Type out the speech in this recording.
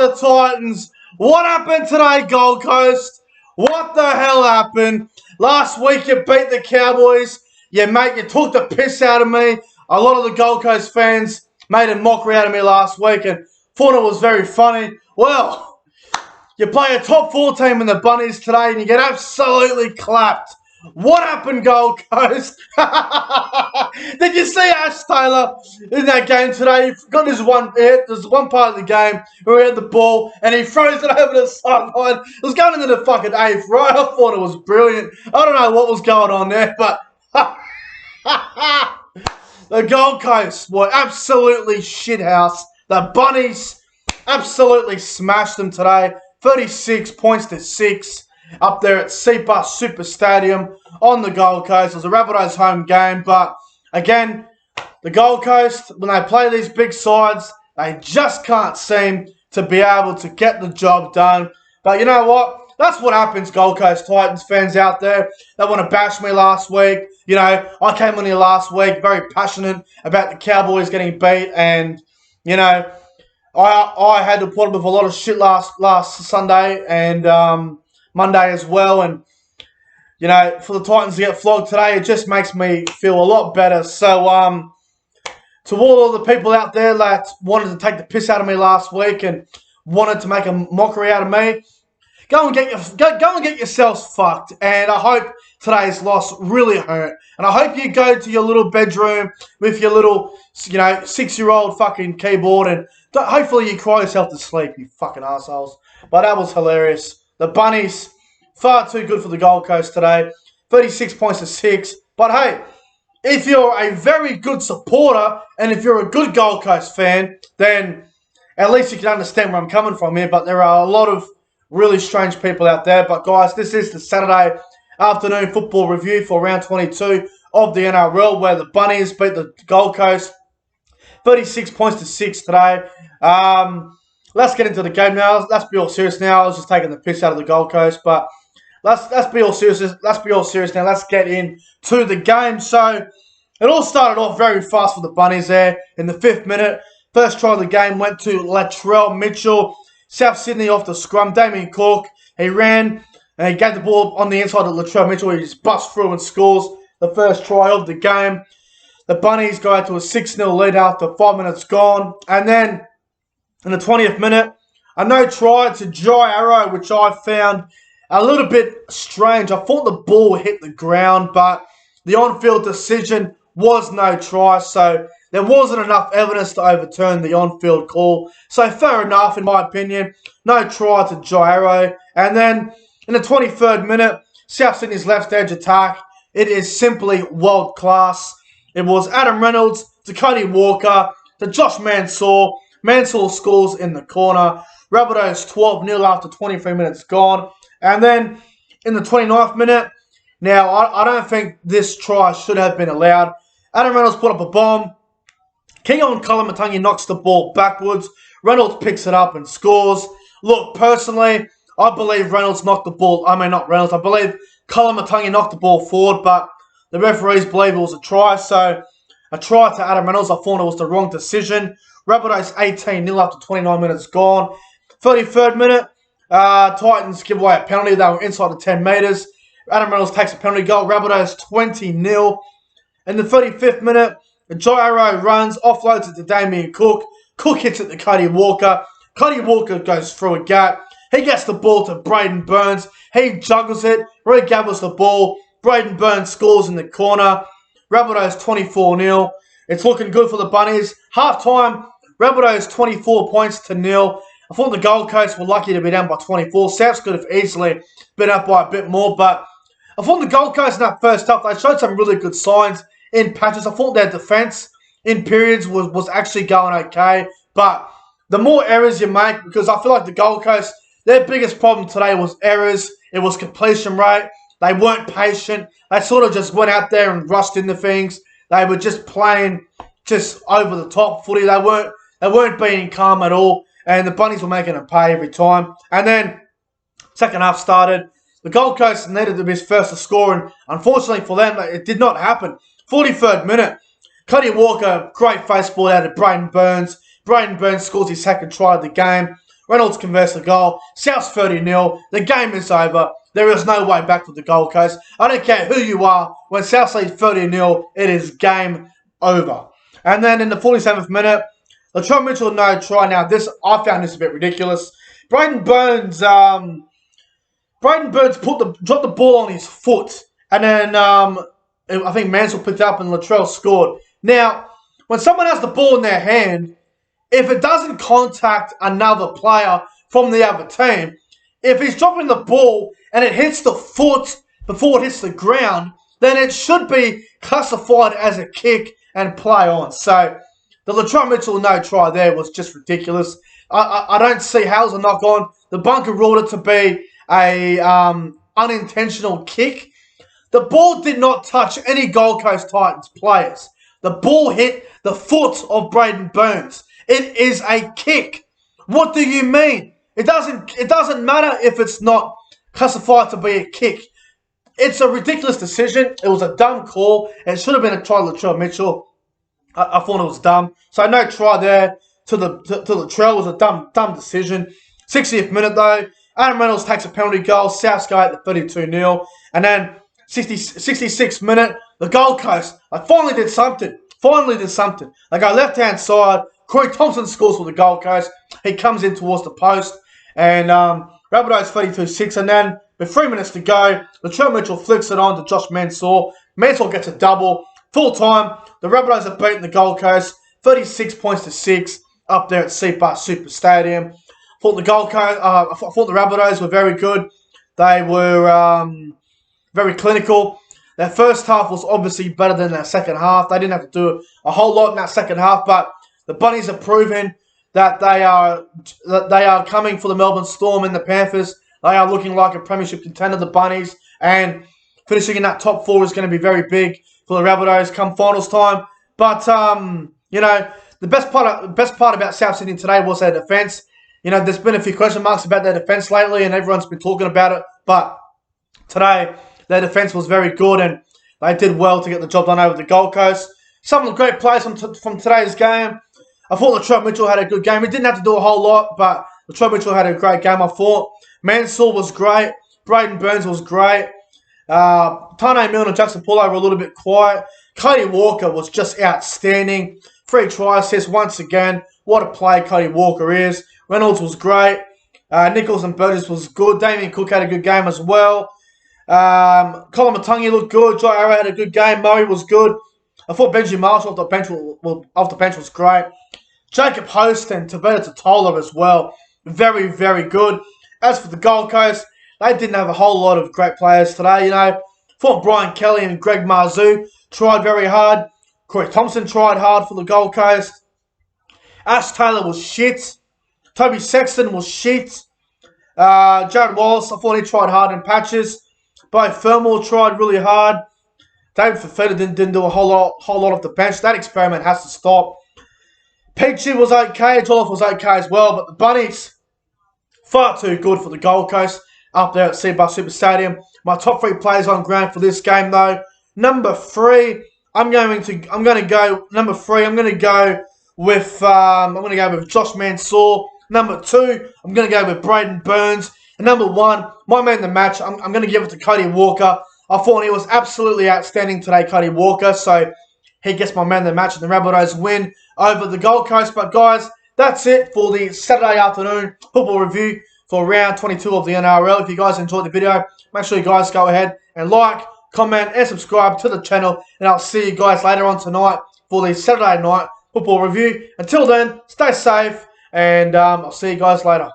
the Titans. What happened today, Gold Coast? What the hell happened? Last week you beat the Cowboys. Yeah, mate, you took the piss out of me. A lot of the Gold Coast fans made a mockery out of me last week and thought it was very funny. Well, you play a top 4 team in the Bunnies today and you get absolutely clapped. What happened, Gold Coast? Did you see Ash Taylor in that game today? He got this one hit. There's one part of the game where he had the ball and he throws it over the sideline. It was going into the fucking 8th, right? I thought it was brilliant. I don't know what was going on there, but the Gold Coast were absolutely shithouse. The Bunnies absolutely smashed them today. 36 points to 6. Up there at Seabus Super Stadium on the Gold Coast. It was a Rabbitohs home game, but again, the Gold Coast, when they play these big sides, they just can't seem to be able to get the job done. But you know what? That's what happens, Gold Coast Titans fans out there. They want to bash me last week. You know, I came on here last week very passionate about the Cowboys getting beat, and, you know, I had to put up with a lot of shit last Sunday and Monday as well, and you know, for the Titans to get flogged today, it just makes me feel a lot better. So, to all of the people out there that wanted to take the piss out of me last week and wanted to make a mockery out of me, go and get yourselves fucked. And I hope today's loss really hurt. And I hope you go to your little bedroom with your little, 6-year-old fucking keyboard and hopefully you cry yourself to sleep, you fucking assholes. But that was hilarious. The Bunnies, far too good for the Gold Coast today. 36 points to 6. But hey, if you're a very good supporter and if you're a good Gold Coast fan, then at least you can understand where I'm coming from here. But there are a lot of really strange people out there. But guys, this is the Saturday afternoon football review for round 22 of the NRL, where the Bunnies beat the Gold Coast 36 points to 6 today. Let's get into the game now. Let's be all serious now. I was just taking the piss out of the Gold Coast, but let's be all serious. Let's be all serious now. Let's get into the game. So it all started off very fast for the Bunnies there in the 5th minute. First try of the game went to Latrell Mitchell. South Sydney off the scrum. Damien Cook, he ran and he gave the ball on the inside of Latrell Mitchell. He just busts through and scores the first try of the game. The Bunnies go out to a 6-0 lead after 5 minutes gone. And then in the 20th minute, a no try to Jai Arrow, which I found a little bit strange. I thought the ball hit the ground, but the on-field decision was no try, so there wasn't enough evidence to overturn the on-field call. So fair enough, in my opinion. No try to Jai Arrow. And then in the 23rd minute, South Sydney's left edge attack. It is simply world class. It was Adam Reynolds to Cody Walker to Josh Mansour. Mansour scores in the corner. Rabbitohs 12-0 after 23 minutes gone. And then in the 29th minute, now I don't think this try should have been allowed. Adam Reynolds put up a bomb. Keaon Koloamatangi knocks the ball backwards. Reynolds picks it up and scores. Look, personally, I believe Reynolds knocked the ball. I mean, not Reynolds. I believe Koloamatangi knocked the ball forward, but the referees believe it was a try. So a try to Adam Reynolds, I thought it was the wrong decision. Rabbitohs 18-0 after 29 minutes gone. 33rd minute, Titans give away a penalty. They were inside the 10 metres. Adam Reynolds takes a penalty goal. Rabbitohs 20-0. In the 35th minute, Jai Arrow runs, offloads it to Damien Cook. Cook hits it to Cody Walker. Cody Walker goes through a gap. He gets the ball to Braden Burns. He juggles it, regathers the ball. Braden Burns scores in the corner. Rabbitohs 24-0. It's looking good for the Bunnies. Half-time, Rabbitohs 24 points to 0. I thought the Gold Coast were lucky to be down by 24. Souths could have easily been up by a bit more, but I thought the Gold Coast in that first half, they showed some really good signs in patches. I thought their defence in periods was actually going okay, but the more errors you make, because I feel like the Gold Coast, their biggest problem today was errors. It was completion rate. They weren't patient. They sort of just went out there and rushed into things. They were just playing just over the top footy. They weren't being calm at all. And the Bunnies were making them pay every time. And then second half started. The Gold Coast needed to be first to score. And unfortunately for them, it did not happen. 43rd minute. Cody Walker, great face ball out of Braden Burns. Braden Burns scores his second try of the game. Reynolds converts the goal. South's 30-0. The game is over. There is no way back for the Gold Coast. I don't care who you are. When South leads 30-0, it is game over. And then in the 47th minute, Latrell Mitchell no try. Now I found this a bit ridiculous. Braden Burns dropped the ball on his foot, and then I think Mansell picked it up and Latrell scored. Now, when someone has the ball in their hand, if it doesn't contact another player from the other team, if he's dropping the ball and it hits the foot before it hits the ground, then it should be classified as a kick and play on. So the Latrell Mitchell no try there was just ridiculous. I don't see how it's a knock on. The bunker ruled it to be a unintentional kick. The ball did not touch any Gold Coast Titans players. The ball hit the foot of Braden Burns. It is a kick. What do you mean? It doesn't matter if it's not classified to be a kick. It's a ridiculous decision. It was a dumb call. It should have been a try to Latrell Mitchell. I thought it was dumb. So no try there to Latrell. It was a dumb decision. 60th minute though, Adam Reynolds takes a penalty goal. Southgate at 32-0. And then 66th minute, the Gold Coast, finally did something. They go left-hand side. Corey Thompson scores for the Gold Coast. He comes in towards the post. And Rabbitohs 32-6. And then with 3 minutes to go, Latrell Mitchell flicks it on to Josh Mansour. Mansour gets a double. Full time, the Rabbitohs have beaten the Gold Coast 36 points to 6 up there at Seapass Super Stadium. I thought the Rabbitohs were very good. They were very clinical. Their first half was obviously better than their second half. They didn't have to do a whole lot in that second half, but the Bunnies have proven that they are coming for the Melbourne Storm and the Panthers. They are looking like a premiership contender, the Bunnies, and finishing in that top 4 is going to be very big for the Rabbitohs come finals time. But, the best part about South Sydney today was their defence. There's been a few question marks about their defence lately, and everyone's been talking about it. But today, their defence was very good, and they did well to get the job done over the Gold Coast. Some of the great players from today's game. I thought Latrell Mitchell had a good game. He didn't have to do a whole lot, but Latrell Mitchell had a great game, I thought. Mansour was great. Braden Burns was great. Tane Milne and Jackson Paulo were a little bit quiet. Cody Walker was just outstanding. 3 try assists once again. What a play Cody Walker is. Reynolds was great. Nichols and Burgess was good. Damien Cook had a good game as well. Colin Matungi looked good. Jai Arrow had a good game. Murray was good. I thought Benji Marshall off the bench was great. Jacob Host and Tavita Totola as well. Very, very good. As for the Gold Coast, they didn't have a whole lot of great players today, Thought Brian Kelly and Greg Marzou tried very hard. Corey Thompson tried hard for the Gold Coast. Ash Taylor was shit. Toby Sexton was shit. Jared Wallace, I thought he tried hard in patches. Bo Fermor tried really hard. David Fafita didn't do a whole lot off the bench. That experiment has to stop. Peachy was okay. Jolliffe was okay as well. But the Bunnies, far too good for the Gold Coast up there at Seapass Super Stadium. My top 3 players on ground for this game though. Number 3, I'm going to go with Josh Mansour. Number 2, I'm going to go with Braden Burns. And number 1, my man of the match, I'm going to give it to Cody Walker. I thought he was absolutely outstanding today, Cody Walker. So he gets my man of the match and the Rabbitohs win over the Gold Coast. But guys, that's it for the Saturday afternoon football review for round 22 of the NRL. If you guys enjoyed the video, make sure you guys go ahead and like, comment, and subscribe to the channel. And I'll see you guys later on tonight for the Saturday night football review. Until then, stay safe, and I'll see you guys later.